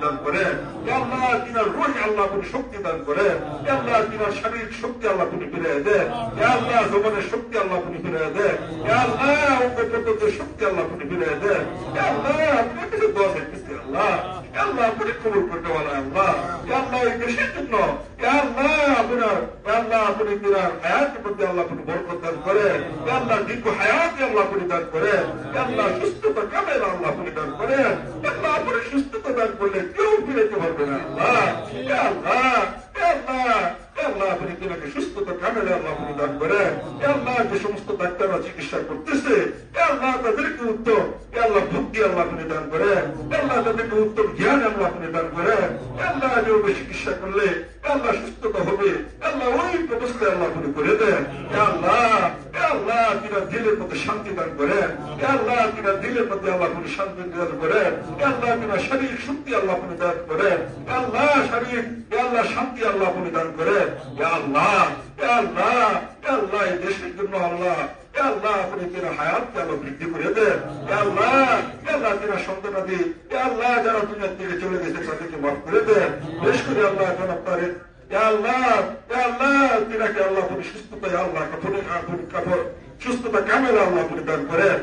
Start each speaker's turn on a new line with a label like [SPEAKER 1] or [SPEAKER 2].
[SPEAKER 1] দান করেন। আল্লাহ তিনার রুহে আল্লাহ আপনি শক্তি দান করেন। আল্লাহ তিনার শারীরিক শক্তি আল্লাহ আপনি ফিরিয়ে দেন। আল্লাহ জবানের শক্তি আল্লাহ আপনি ফিরিয়ে দেন। আল্লাহ অঙ্গ প্রত্যঙ্গের শক্তি আল্লাহ আপনি ফিরিয়ে দেন। আল্লাহ আপনার কাছে দোয়া চাইতেছি আল্লাহ। আল্লাহ আপনি কবুল করতে বলেন আল্লাহ। আল্লাহ এই দেশের জন্য আল্লাহ আপনার আল্লাহ আপনি তিনার হায়াতের মধ্যে আল্লাহ আপনি বরকত দান করেন। আল্লাহ দীর্ঘ হায়াতে আল্লাহ আপনি দান করেন। আল্লাহ সুস্থতা কামেল আল্লাহ আপনি দান করেন। আল্লাহ আপনি সুস্থতা দান করলে কেউ ফিরেতে পারবে না আল্লাহ। আল্লাহ আল্লাহ আল্লাহ আপনি তিনাকে সুস্থতা কামেলে আল্লাহ আপনি দান করেন। আল্লাহ যে সমস্ত ডাক্তাররা চিকিৎসা করতেছে আল্লাহ তাদেরকে উত্তম আল্লাহ বুদ্ধি আল্লাহ আপনি দান করেন। আল্লাহ তাদেরকে উত্তম জ্ঞান আল্লাহ আপনি দান করেন। আল্লাহ যেভাবে চিকিৎসা করলে আল্লাহ সুস্থতা হবে আল্লাহ ওই ব্যবস্থায় আল্লাহ আপনি করে দেন। আল্লাহ আল্লাহ তিনার দিলের মধ্যে শান্তি দান করেন। আল্লাহ তিনার দিলের মধ্যে আল্লাহ আপনি শান্তি দান করেন। আল্লাহ তিনার শারীরিক শক্তি আল্লাহ আপনি দান করেন। আল্লাহ শারীরিক আল্লাহ শান্তি আল্লাহ আপনি দান করেন। আল্লাহ আল্লাহ আল্লাহ এই দেশের জন্য আল্লাহ আল্লাহ আপনি তিনার হায়াতকে আল্লাহ বৃদ্ধি করে দেন। আল্লাহ আল্লাহ তিনার সন্তানাদি আল্লাহ যারা দুনিয়ার থেকে চলে গেছে তাদেরকে মাফ করে দেন। বেশ করে আল্লাহ এখন আপনার আল্লাহ আল্লাহ তিনাকে আল্লাহ আপনি সুস্থতা আল্লাহ কাপড় সুস্থতা কামেলা আল্লাহ আপনি দান করেন।